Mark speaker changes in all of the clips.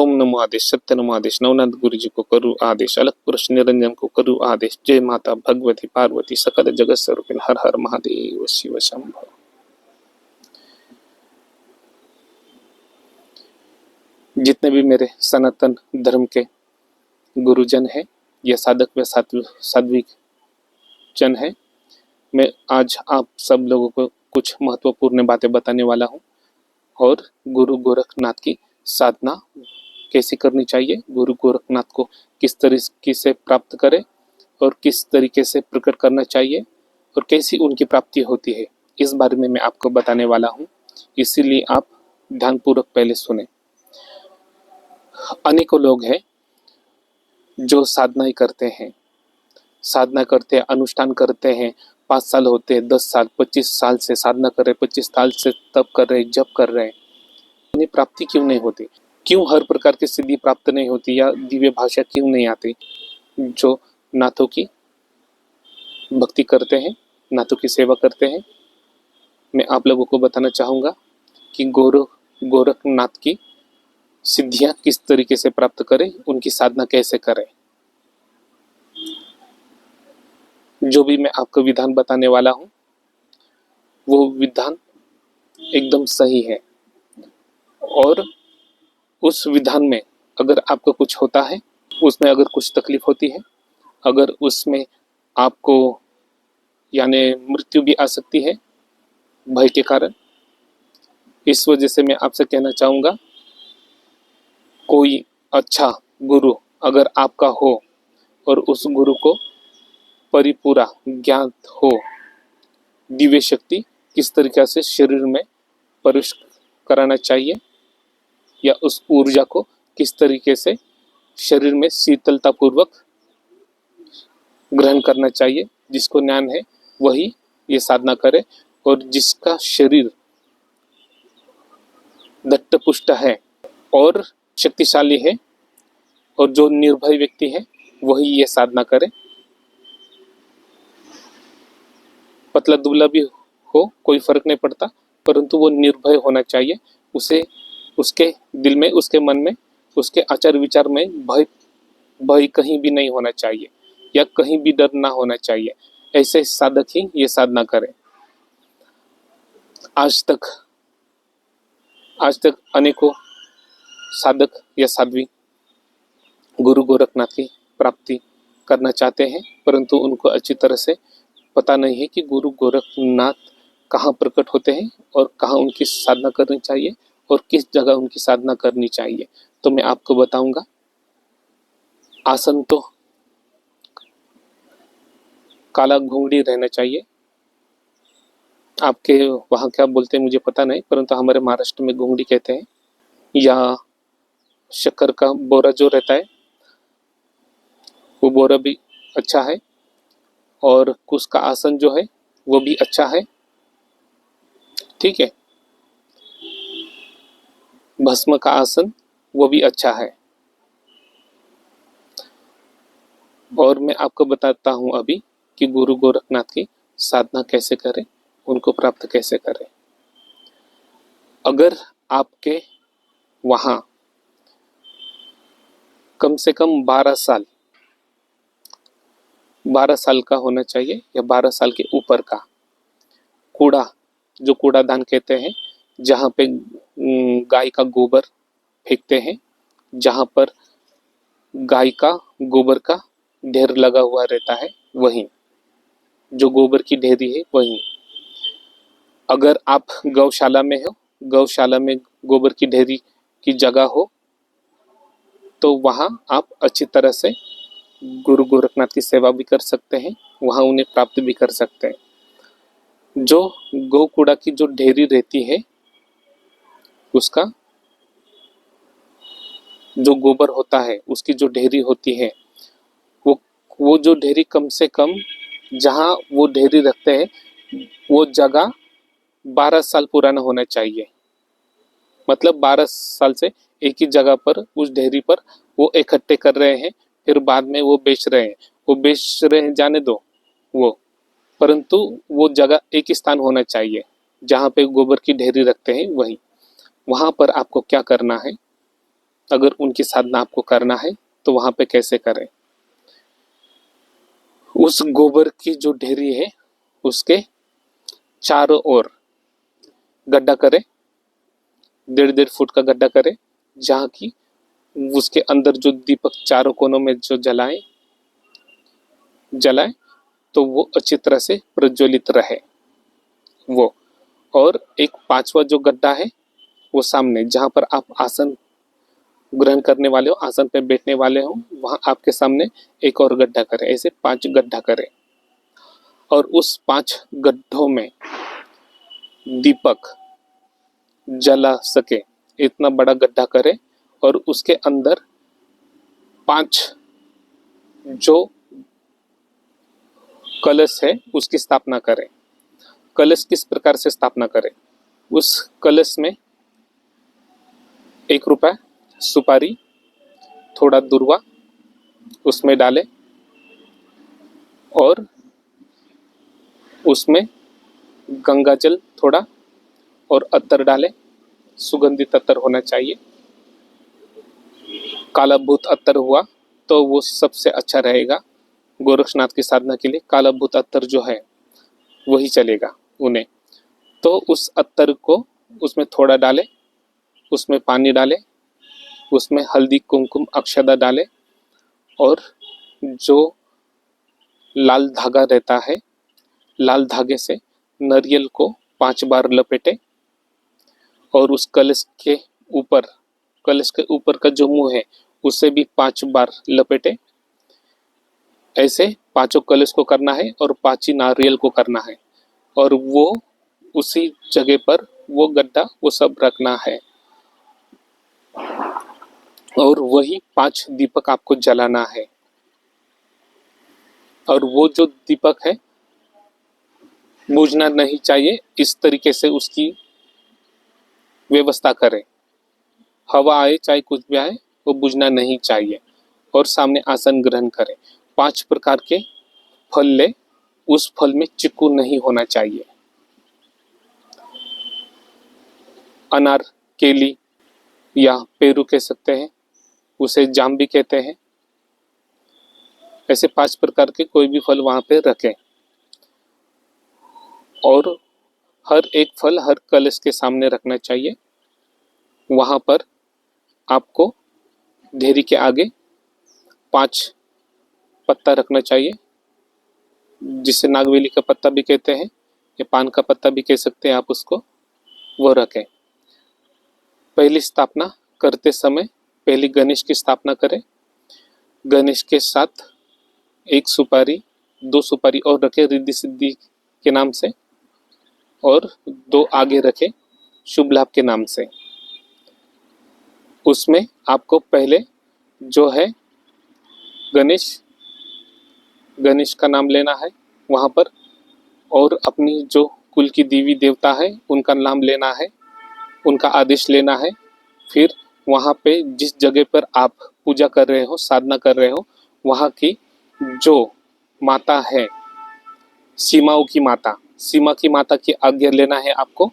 Speaker 1: ओम नमो आदेश, सत्य नमो आदेश, नवनाथ गुरु जी को करूँ आदेश, अलग पुरुष निरंजन को करूँ आदेश। जय माता भगवती पार्वती सकल जगत स्वरूपिन, हर हर महादेव शिव शंभो। जितने भी मेरे सनातन धर्म के गुरुजन हैं या साधक व साध्विक जन है, मैं आज आप सब लोगों को कुछ महत्वपूर्ण बातें बताने वाला हूँ। और गुरु गोरखनाथ की साधना कैसी करनी चाहिए, गुरु गोरखनाथ को किस तरीके से प्राप्त करें और किस तरीके से प्रकट करना चाहिए और कैसी उनकी प्राप्ति होती है, इस बारे में मैं आपको बताने वाला हूँ। इसीलिए आप ध्यानपूर्वक पहले सुने। अनेकों लोग हैं जो साधना करते हैं, अनुष्ठान करते हैं, 5 साल होते हैं, 10 साल, 25 साल से साधना कर रहे, 25 साल से तप कर रहे, जप कर रहे, उन्हें प्राप्ति क्यों नहीं होती? क्यों हर प्रकार की सिद्धि प्राप्त नहीं होती या दिव्य भाषा क्यों नहीं आती? जो नाथों की भक्ति करते हैं, नाथों की सेवा करते हैं, मैं आप लोगों को बताना चाहूँगा कि गोरखनाथ की सिद्धियाँ किस तरीके से प्राप्त करें, उनकी साधना कैसे करें। जो भी मैं आपको विधान बताने वाला हूँ वो विधान एकदम सही है, और उस विधान में अगर आपको कुछ होता है, उसमें अगर कुछ तकलीफ होती है, अगर उसमें आपको यानी मृत्यु भी आ सकती है भय के कारण, इस वजह से मैं आपसे कहना चाहूँगा, कोई अच्छा गुरु अगर आपका हो और उस गुरु को परिपूरा ज्ञात हो, दिव्य शक्ति किस तरीके से शरीर में प्रवेश कराना चाहिए या उस ऊर्जा को किस तरीके से शरीर में शीतलता पूर्वक ग्रहण करना चाहिए, जिसको ज्ञान है वही ये साधना करे। और जिसका शरीर दट्ट पुष्ट है और शक्तिशाली है और जो निर्भय व्यक्ति है वही ये साधना करे। पतला दुबला भी हो कोई फर्क नहीं पड़ता, परंतु वो निर्भय होना चाहिए। उसे उसके दिल में, उसके मन में, उसके आचार विचार में भय कहीं भी नहीं होना चाहिए या कहीं भी डर ना होना चाहिए। ऐसे साधक ही ये साधना करें। आज तक अनेकों साधक या साध्वी गुरु गोरखनाथ की प्राप्ति करना चाहते हैं, परंतु उनको अच्छी तरह से पता नहीं है कि गुरु गोरखनाथ कहाँ प्रकट होते हैं और कहाँ उनकी साधना करनी चाहिए और किस जगह उनकी साधना करनी चाहिए। तो मैं आपको बताऊंगा। आसन तो काला घुंगड़ी रहना चाहिए। आपके वहाँ क्या बोलते हैं मुझे पता नहीं, परंतु हमारे महाराष्ट्र में घुंगड़ी कहते हैं। या शक्कर का बोरा जो रहता है वो बोरा भी अच्छा है, और कुश का आसन जो है वो भी अच्छा है, ठीक है। भस्म का आसन वो भी अच्छा है। और मैं आपको बताता हूँ अभी कि गुरु गोरखनाथ की साधना कैसे करें, उनको प्राप्त कैसे करें। अगर आपके वहाँ कम से कम 12 साल का होना चाहिए या 12 साल के ऊपर का कूड़ा, जो कूड़ादान कहते हैं, जहाँ पे गाय का गोबर फेंकते हैं, जहाँ पर गाय का गोबर का ढेर लगा हुआ रहता है, वहीं जो गोबर की ढेरी है वहीं। अगर आप गौशाला में हो, गौशाला में गोबर की ढेरी की जगह हो, तो वहाँ आप अच्छी तरह से गुरु गोरखनाथ की सेवा भी कर सकते हैं, वहाँ उन्हें प्राप्त भी कर सकते हैं। जो गौ कूड़ा की जो ढेरी रहती है, उसका जो गोबर होता है, उसकी जो ढेरी होती है, वो जो ढेरी कम से कम जहाँ वो ढेरी रखते हैं वो जगह 12 साल पुराना होना चाहिए। मतलब 12 साल से एक ही जगह पर उस ढेरी पर वो इकट्ठे कर रहे हैं, फिर बाद में वो बेच रहे हैं। वो बेच रहे हैं जाने दो वो, परंतु वो जगह एक ही स्थान होना चाहिए जहाँ पे गोबर की ढेरी रखते हैं वहीं। वहाँ पर आपको क्या करना है, अगर उनकी साधना आपको करना है तो वहां पे कैसे करें। उस गोबर की जो ढेरी है उसके चारों ओर गड्ढा करें, 1.5 फुट का गड्ढा करें, जहाँ की उसके अंदर जो दीपक चारों कोनों में जो जलाए तो वो अच्छी तरह से प्रज्वलित रहे वो। और एक 5वां जो गड्ढा है वो सामने, जहाँ पर आप आसन ग्रहण करने वाले हो, आसन पे बैठने वाले हो, वहां आपके सामने एक और गड्ढा करें। ऐसे 5 गड्ढा करें और उस 5 गड्ढों में दीपक जला सके इतना बड़ा गड्ढा करें और उसके अंदर 5 जो कलश है उसकी स्थापना करें। कलश किस प्रकार से स्थापना करें, उस कलश में 1 रुपया, सुपारी, थोड़ा दुर्वा उसमें डालें और उसमें गंगा जल थोड़ा और अत्तर डालें। सुगंधित अत्तर होना चाहिए। काला भूत अत्तर हुआ तो वो सबसे अच्छा रहेगा। गोरक्षनाथ की साधना के लिए काला भूत अत्तर जो है वही चलेगा उन्हें। तो उस अत्तर को उसमें थोड़ा डालें, उसमें पानी डालें, उसमें हल्दी कुमकुम अक्षदा डालें और जो लाल धागा रहता है, लाल धागे से नारियल को 5 बार लपेटे और उस कलश के ऊपर का जो मुंह है उसे भी 5 बार लपेटे। ऐसे 5 कलश को करना है और 5 ही नारियल को करना है और वो उसी जगह पर वो गड्ढा वो सब रखना है और वही 5 दीपक आपको जलाना है। और वो जो दीपक है बुझना नहीं चाहिए, इस तरीके से उसकी व्यवस्था करें। हवा आए चाहे कुछ भी आए वो बुझना नहीं चाहिए। और सामने आसन ग्रहण करें। 5 प्रकार के फल ले, उस फल में चिक्कू नहीं होना चाहिए। अनार, केली या पेरू कह सकते हैं, उसे जाम भी कहते हैं। ऐसे 5 प्रकार के कोई भी फल वहां पे रखें और हर एक फल हर कलश के सामने रखना चाहिए। वहां पर आपको ढेरी के आगे 5 पत्ता रखना चाहिए, जिसे नागवेली का पत्ता भी कहते हैं या पान का पत्ता भी कह सकते हैं आप उसको, वो रखें। पहली स्थापना करते समय पहली गणेश की स्थापना करें। गणेश के साथ 1 सुपारी 2 सुपारी और रखें रिद्धि सिद्धि के नाम से और 2 आगे रखें शुभ लाभ के नाम से। उसमें आपको पहले जो है गणेश का नाम लेना है वहाँ पर और अपनी जो कुल की देवी देवता है उनका नाम लेना है, उनका आदेश लेना है। फिर वहाँ पे जिस जगह पर आप पूजा कर रहे हो, साधना कर रहे हो, वहाँ की जो माता है, सीमा की माता की आज्ञा लेना है आपको।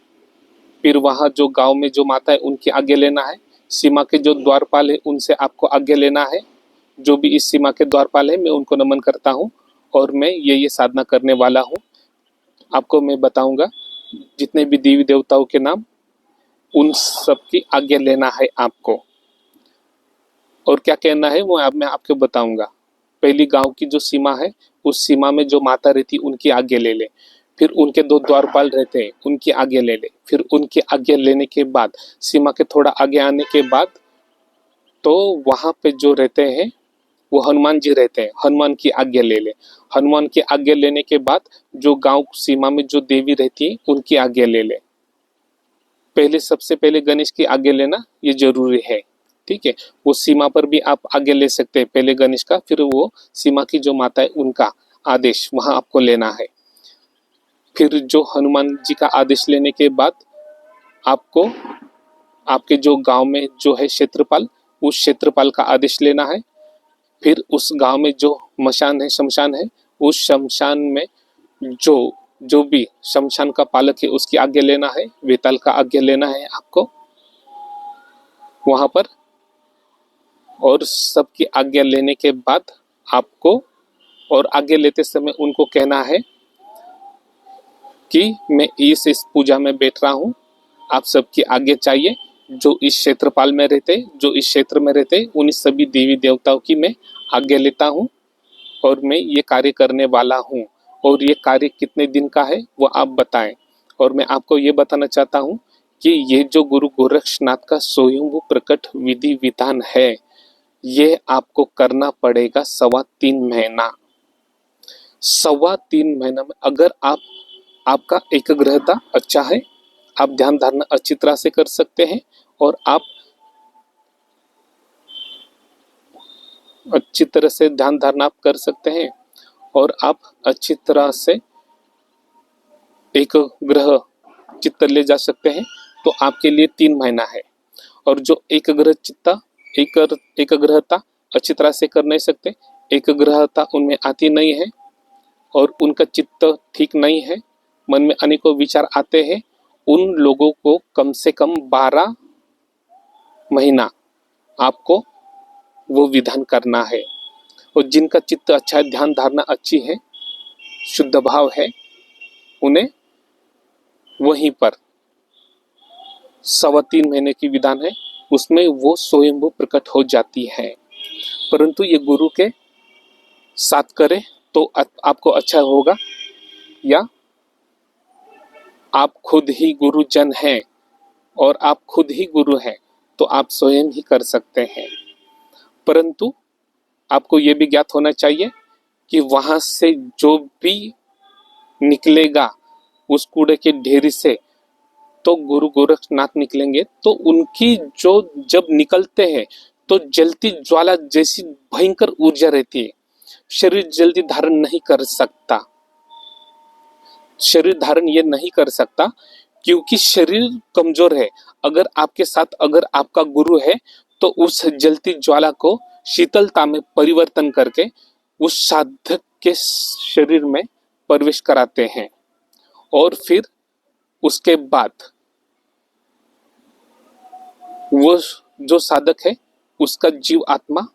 Speaker 1: फिर वहाँ जो गांव में जो माता है उनकी आज्ञा लेना है। सीमा के जो द्वारपाल है उनसे आपको आज्ञा लेना है। जो भी इस सीमा के द्वारपाल है मैं उनको नमन करता हूँ और मैं ये साधना करने वाला हूँ। आपको मैं बताऊंगा जितने भी देवी देवताओं के नाम, उन सब की आज्ञा लेना है आपको। और क्या कहना है वो मैं आपको बताऊंगा। पहली गांव की जो सीमा है उस सीमा में जो माता रहती उनकी आज्ञा ले ले। फिर उनके 2 द्वारपाल रहते हैं उनकी आज्ञा ले ले। फिर उनकी आज्ञा लेने के बाद सीमा के थोड़ा आगे आने के बाद तो वहां पे जो रहते हैं वो हनुमान जी रहते हैं, हनुमान की आज्ञा ले ले। हनुमान की आज्ञा लेने के बाद जो गांव सीमा में जो देवी रहती है उनकी आज्ञा ले ले। सबसे पहले गणेश की आज्ञा लेना ये जरूरी है, ठीक है। वो सीमा पर भी आप आज्ञा ले सकते हैं पहले गणेश का, फिर वो सीमा की जो माता है उनका आदेश वहां आपको लेना है। फिर जो हनुमान जी का आदेश लेने के बाद आपको आपके जो गांव में जो है क्षेत्रपाल, उस क्षेत्रपाल का आदेश लेना है। फिर उस गांव में जो मशान है, शमशान है, उस शमशान में जो जो भी शमशान का पालक है उसकी आज्ञा लेना है, वेताल का आज्ञा लेना है आपको। वहां पर और सबकी आज्ञा लेने के बाद आपको, और आज्ञा लेते समय उनको कहना है कि मैं इस पूजा में बैठ रहा हूँ, आप सबकी आज्ञा चाहिए। जो इस क्षेत्रपाल में रहते, जो इस क्षेत्र में रहते, उन सभी देवी देवताओं की मैं आज्ञा लेता हूँ और मैं ये कार्य करने वाला हूँ। और ये कार्य कितने दिन का है वो आप बताएं। और मैं आपको ये बताना चाहता हूँ कि ये जो गुरु गोरक्षनाथ का स्वयंभू प्रकट विधि विधान है, ये आपको करना पड़ेगा 3.25 महीना। 3.25 महीना में अगर आपका एकाग्रता अच्छा है, आप ध्यान धारणा अच्छी तरह से कर सकते हैं और आप अच्छी तरह से ध्यान धारणा आप कर सकते हैं और आप अच्छी तरह से एक ग्रह चित्त ले जा सकते हैं, तो आपके लिए 3 महीना है। और जो एकाग्रता अच्छी तरह से कर नहीं सकते, एकाग्रता उनमें आती नहीं है और उनका चित्त ठीक नहीं है, मन में अनेकों विचार आते हैं, उन लोगों को कम से कम 12 महीना आपको वो विधान करना है। और जिनका चित्त अच्छा है, ध्यान धारणा अच्छी है, शुद्ध भाव है, उन्हें वहीं पर 3.25 महीने की विधान है, उसमें वो स्वयंभू प्रकट हो जाती है। परंतु ये गुरु के साथ करें तो आपको अच्छा होगा, या आप खुद ही गुरुजन हैं और आप खुद ही गुरु हैं तो आप स्वयं ही कर सकते हैं। परंतु आपको ये भी ज्ञात होना चाहिए कि वहां से जो भी निकलेगा उस कूड़े के ढेरी से, तो गुरु गोरखनाथ निकलेंगे, तो उनकी जो जब निकलते हैं तो जलती ज्वाला जैसी भयंकर ऊर्जा रहती है। शरीर जल्दी धारण नहीं कर सकता, शरीर धारण ये नहीं कर सकता क्योंकि शरीर कमजोर है। अगर आपके साथ अगर आपका गुरु है तो उस जलती ज्वाला को शीतलता में परिवर्तन करके उस साधक के शरीर में प्रवेश कराते हैं। और फिर उसके बाद वो जो साधक है उसका जीव आत्मा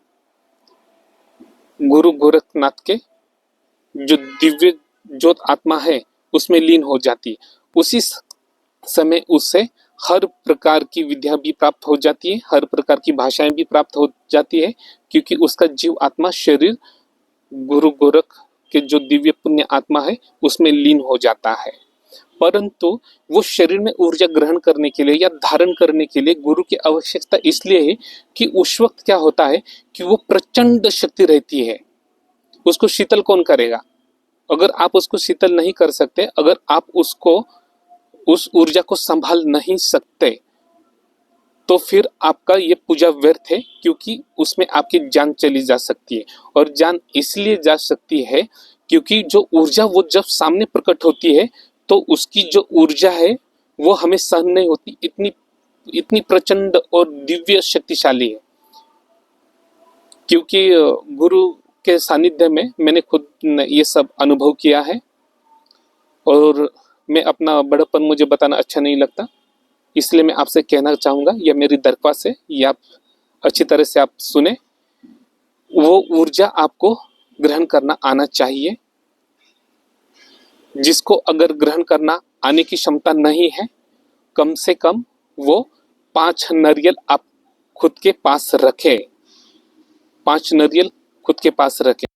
Speaker 1: गुरु गोरखनाथ के जो दिव्य ज्योत आत्मा है उसमें लीन हो जाती है। उसी समय उससे हर प्रकार की विद्या भी प्राप्त हो जाती है, हर प्रकार की भाषाएं भी प्राप्त हो जाती है, क्योंकि उसका जीव आत्मा शरीर गुरु गोरख के जो दिव्य पुण्य आत्मा है उसमें लीन हो जाता है। परंतु वो शरीर में ऊर्जा ग्रहण करने के लिए या धारण करने के लिए गुरु की आवश्यकता इसलिए है कि उस वक्त क्या होता है कि वो प्रचंड शक्ति रहती है, उसको शीतल कौन करेगा। अगर आप उसको शीतल नहीं कर सकते, अगर आप उसको उस ऊर्जा को संभाल नहीं सकते, तो फिर आपका ये पूजा व्यर्थ है, क्योंकि उसमें आपकी जान चली जा सकती है। और जान इसलिए जा सकती है क्योंकि जो ऊर्जा वो जब सामने प्रकट होती है तो उसकी जो ऊर्जा है वो हमें सहन नहीं होती, इतनी प्रचंड और दिव्य शक्तिशाली है। क्योंकि गुरु के सानिध्य में मैंने खुद ये सब अनुभव किया है और मैं अपना बड़प्पन मुझे बताना अच्छा नहीं लगता, इसलिए मैं आपसे कहना चाहूँगा, यह मेरी दरख्वास्त है, ये आप अच्छी तरह से आप सुने। वो ऊर्जा आपको ग्रहण करना आना चाहिए। जिसको अगर ग्रहण करना आने की क्षमता नहीं है, कम से कम वो 5 नारियल आप खुद के पास रखें, 5 नारियल खुद के पास रखें।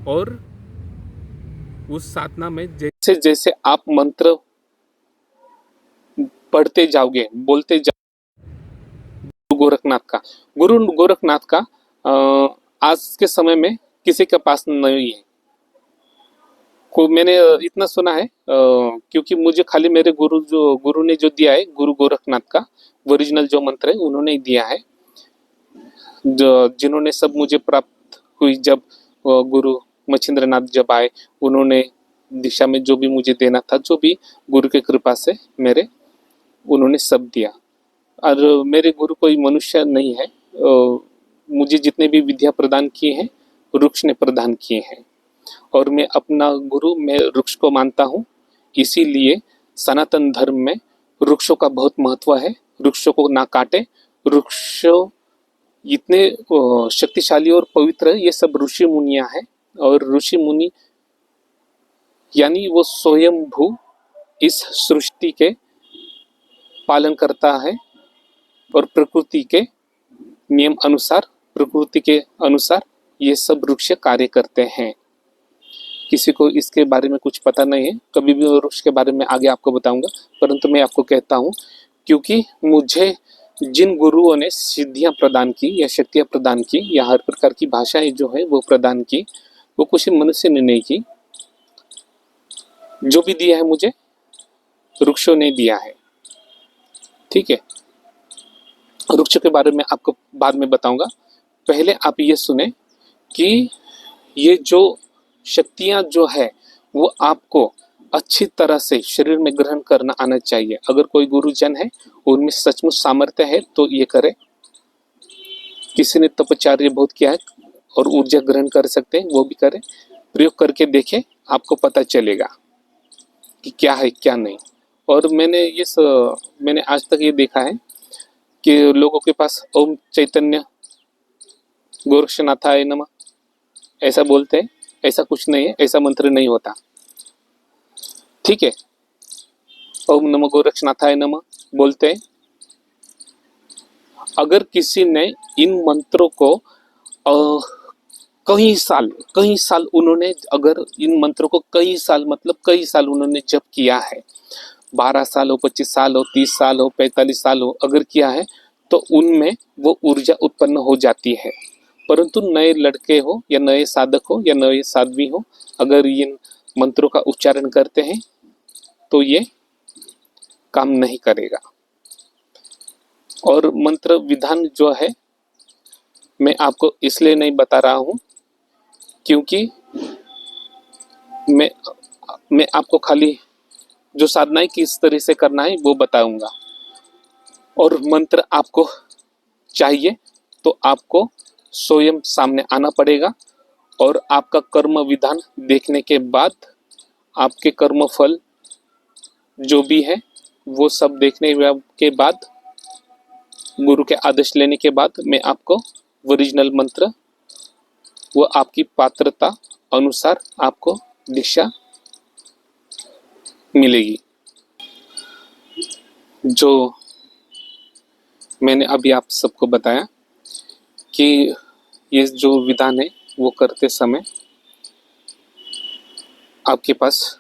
Speaker 1: और उस साधना में जैसे जैसे आप मंत्र पढ़ते जाओगे, बोलते जाओगे गुरु गोरखनाथ का आज के समय में किसी के पास नहीं है। को मैंने इतना सुना है क्योंकि मुझे खाली मेरे गुरु ने जो दिया है, गुरु गोरखनाथ का ओरिजिनल जो मंत्र है उन्होंने ही दिया है। जिन्होंने सब मुझे प्राप्त हुई, जब गुरु मच्छिंद्रनाथ जब आए, उन्होंने दिशा में जो भी मुझे देना था, जो भी गुरु की कृपा से मेरे उन्होंने सब दिया। और मेरे गुरु कोई मनुष्य नहीं है, मुझे जितने भी विद्या प्रदान किए हैं वृक्ष ने प्रदान किए हैं। और मैं अपना गुरु मैं वृक्ष को मानता हूँ, इसीलिए सनातन धर्म में वृक्षों का बहुत महत्व है। वृक्षों को ना काटे, वृक्षों इतने शक्तिशाली और पवित्र ये सब ऋषि मुनियाँ हैं। और ऋषि मुनि यानी वो स्वयंभू इस सृष्टि के पालन करता है और प्रकृति के नियम अनुसार, प्रकृति के अनुसार ये सब वृक्ष कार्य करते हैं। किसी को इसके बारे में कुछ पता नहीं है, कभी भी वृक्ष के बारे में आगे आपको बताऊंगा, परंतु मैं आपको कहता हूँ क्योंकि मुझे जिन गुरुओं ने सिद्धियां प्रदान की या शक्तियां प्रदान की या हर प्रकार की भाषाएं जो है वो प्रदान की, वो कुछ मनुष्य ने नहीं की। जो भी दिया है मुझे वृक्षों ने दिया है। ठीक है, वृक्ष के बारे में आपको बाद में बताऊंगा। पहले आप ये सुने कि ये जो शक्तियां जो है वो आपको अच्छी तरह से शरीर में ग्रहण करना आना चाहिए। अगर कोई गुरुजन है उनमें सचमुच सामर्थ्य है तो ये करे। किसी ने तपश्चर्या बहुत किया है और ऊर्जा ग्रहण कर सकते हैं, वो भी करें, प्रयोग करके देखें, आपको पता चलेगा कि क्या है क्या नहीं। और मैंने आज तक ये देखा है कि लोगों के पास ओम चैतन्य गोरक्षनाथाय नमः ऐसा बोलते हैं, ऐसा कुछ नहीं है, ऐसा मंत्र नहीं होता। ठीक है, ओम नमो गोरक्षनाथाय नमः बोलते हैं। अगर किसी ने इन मंत्रों को कई साल उन्होंने, अगर इन मंत्रों को कई साल मतलब कई साल उन्होंने जप किया है, 12 साल हो, 25 साल हो, 30 साल हो, 45 साल हो, अगर किया है तो उनमें वो ऊर्जा उत्पन्न हो जाती है। परंतु नए लड़के हो या नए साधक हो या नए साध्वी हो, अगर इन मंत्रों का उच्चारण करते हैं तो ये काम नहीं करेगा। और मंत्र विधान जो है मैं आपको इसलिए नहीं बता रहा हूँ क्योंकि मैं आपको खाली जो साधनाएं किस तरह से करना है वो बताऊंगा। और मंत्र आपको चाहिए तो आपको स्वयं सामने आना पड़ेगा और आपका कर्म विधान देखने के बाद, आपके कर्म फल जो भी है वो सब देखने के बाद, गुरु के आदेश लेने के बाद मैं आपको ओरिजिनल मंत्र वो आपकी पात्रता अनुसार आपको दीक्षा मिलेगी। जो मैंने अभी आप सबको बताया कि ये जो विधान है वो करते समय आपके पास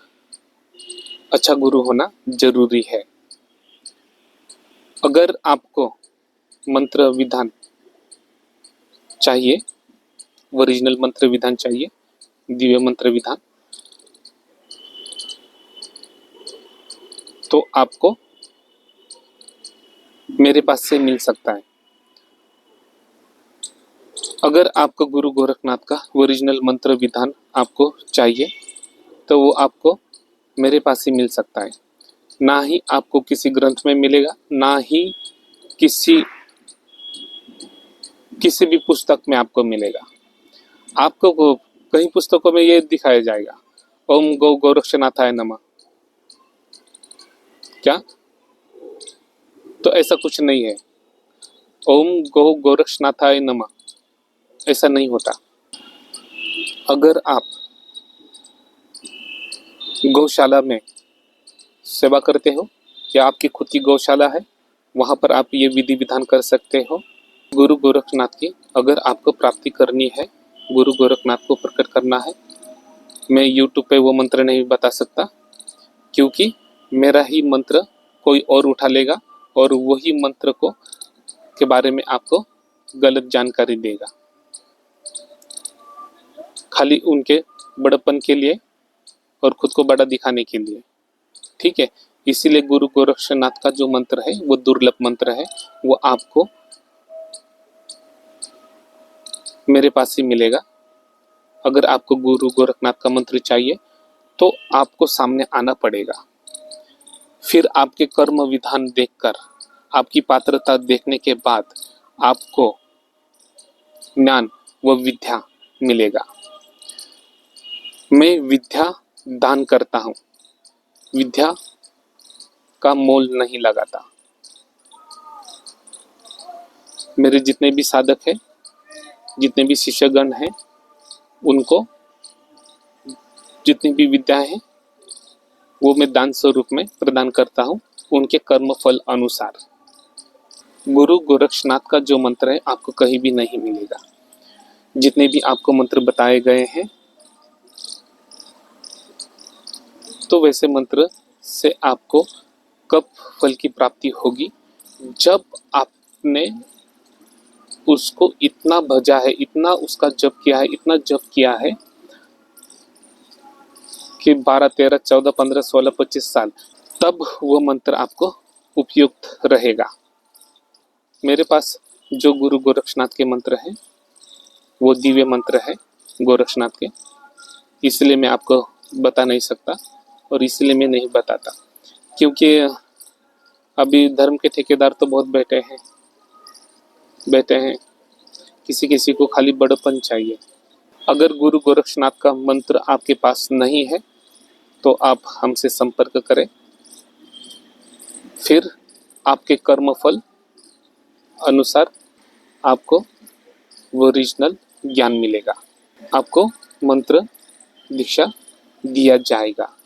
Speaker 1: अच्छा गुरु होना जरूरी है। अगर आपको मंत्र विधान चाहिए, ओरिजिनल मंत्र विधान चाहिए, दिव्य मंत्र विधान, तो आपको मेरे पास से मिल सकता है। अगर आपको गुरु गोरखनाथ का ओरिजिनल मंत्र विधान आपको चाहिए तो वो आपको मेरे पास ही मिल सकता है। ना ही आपको किसी ग्रंथ में मिलेगा, ना ही किसी भी पुस्तक में आपको मिलेगा। आपको कई पुस्तकों में ये दिखाया जाएगा ओम गौ गोरक्षनाथाय नमः, क्या? तो ऐसा कुछ नहीं है। ओम गौ गोरक्षनाथाय नमः ऐसा नहीं होता। अगर आप गौशाला में सेवा करते हो या आपकी खुद की गौशाला है, वहाँ पर आप ये विधि विधान कर सकते हो। गुरु गोरखनाथ की अगर आपको प्राप्ति करनी है, गुरु गोरखनाथ को प्रकट करना है, मैं YouTube पे वो मंत्र नहीं बता सकता क्योंकि मेरा ही मंत्र कोई और उठा लेगा और वही मंत्र को के बारे में आपको गलत जानकारी देगा, खाली उनके बड़प्पन के लिए और खुद को बड़ा दिखाने के लिए। ठीक है, इसीलिए गुरु गोरक्षनाथ का जो मंत्र है वो दुर्लभ मंत्र है, वो आपको मेरे पास ही मिलेगा। अगर आपको गुरु गोरखनाथ का मंत्र चाहिए तो आपको सामने आना पड़ेगा। फिर आपके कर्म विधान देखकर, आपकी पात्रता देखने के बाद आपको ज्ञान व विद्या मिलेगा। मैं विद्या दान करता हूँ, विद्या का मोल नहीं लगाता। मेरे जितने भी साधक हैं, जितने भी शिष्यगण हैं, उनको जितनी भी विद्याएं हैं वो मैं दान स्वरूप में प्रदान करता हूँ, उनके कर्म फल अनुसार। गुरु गोरक्षनाथ का जो मंत्र है आपको कहीं भी नहीं मिलेगा। जितने भी आपको मंत्र बताए गए हैं, तो वैसे मंत्र से आपको कब फल की प्राप्ति होगी? जब आपने उसको इतना भजा है, इतना उसका जप किया है, इतना जप किया है कि 12, 13, 14, 15, 16, 25 साल, तब वो मंत्र आपको उपयुक्त रहेगा। मेरे पास जो गुरु गोरक्षनाथ के मंत्र हैं वो दिव्य मंत्र है गोरक्षनाथ के, इसलिए मैं आपको बता नहीं सकता और इसलिए मैं नहीं बताता, क्योंकि अभी धर्म के ठेकेदार तो बहुत बैठे हैं, किसी किसी को खाली बड़प्पन चाहिए। अगर गुरु गोरक्षनाथ का मंत्र आपके पास नहीं है तो आप हमसे संपर्क करें, फिर आपके कर्म फल अनुसार आपको वो ओरिजिनल ज्ञान मिलेगा, आपको मंत्र दीक्षा दिया जाएगा,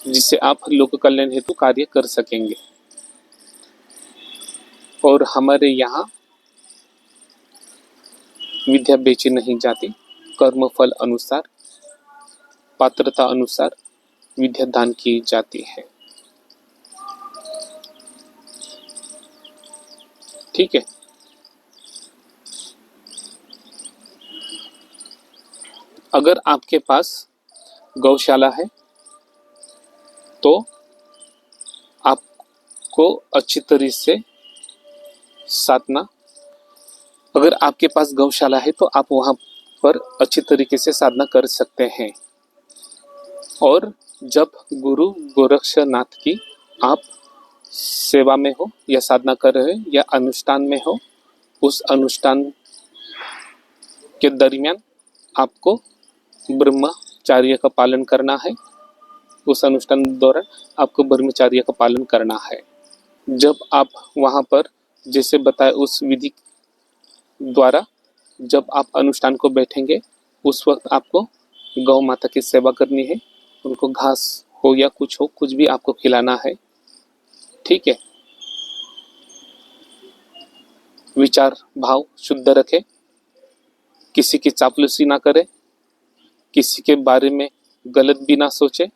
Speaker 1: जिससे आप लोक कल्याण हेतु कार्य कर सकेंगे। और हमारे यहाँ विद्या बेची नहीं जाती, कर्म फल अनुसार, पात्रता अनुसार विद्या दान की जाती है। ठीक है। अगर आपके पास गौशाला है तो आपको अच्छी तरह से साधना, अगर आपके पास गौशाला है तो आप वहां पर अच्छी तरीके से साधना कर सकते हैं। और जब गुरु गोरक्षनाथ की आप सेवा में हो या साधना कर रहे हो या अनुष्ठान में हो, उस अनुष्ठान के दरमियान आपको ब्रह्मचर्य का पालन करना है। उस अनुष्ठान दौरान आपको ब्रह्मचर्य का पालन करना है। जब आप वहां पर जैसे बताए उस विधि द्वारा जब आप अनुष्ठान को बैठेंगे, उस वक्त आपको गौ माता की सेवा करनी है, उनको घास हो या कुछ हो, कुछ भी आपको खिलाना है। ठीक है। विचार भाव शुद्ध रखें, किसी की चापलूसी ना करें, किसी के बारे में गलत भी ना सोचे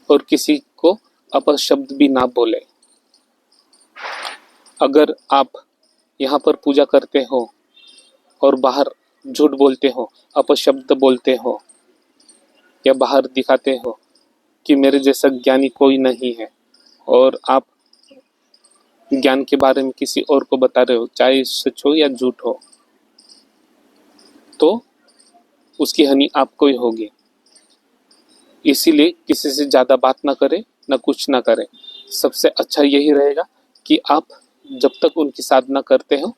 Speaker 1: और किसी को अपशब्द भी ना बोले। अगर आप यहाँ पर पूजा करते हो और बाहर झूठ बोलते हो, अपशब्द बोलते हो या बाहर दिखाते हो कि मेरे जैसा ज्ञानी कोई नहीं है, और आप ज्ञान के बारे में किसी और को बता रहे हो, चाहे सच हो या झूठ हो, तो उसकी हानि आपको ही होगी। इसीलिए किसी से ज्यादा बात ना करें, ना कुछ ना करें। सबसे अच्छा यही रहेगा कि आप जब तक उनकी साधना करते हो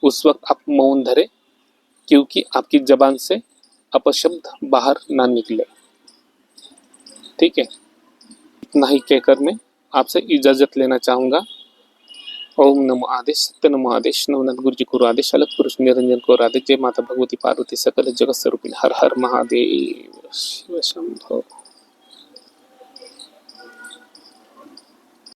Speaker 1: उस वक्त आप मौन धरे, क्योंकि आपकी जबान से अपशब्द बाहर ना निकले। ठीक है। इतना ही कहकर मैं आपसे इजाजत लेना चाहूंगा। ओम नमो आदेश, सत्य नमो आदेश, नवनाथ गुरु जी को आदेश, अलग पुरुष निरंजन को आदेश, जय माता भगवती पार्वती सकल जगत स्वरूपिणी, हर हर महादेव, शिव शंभो।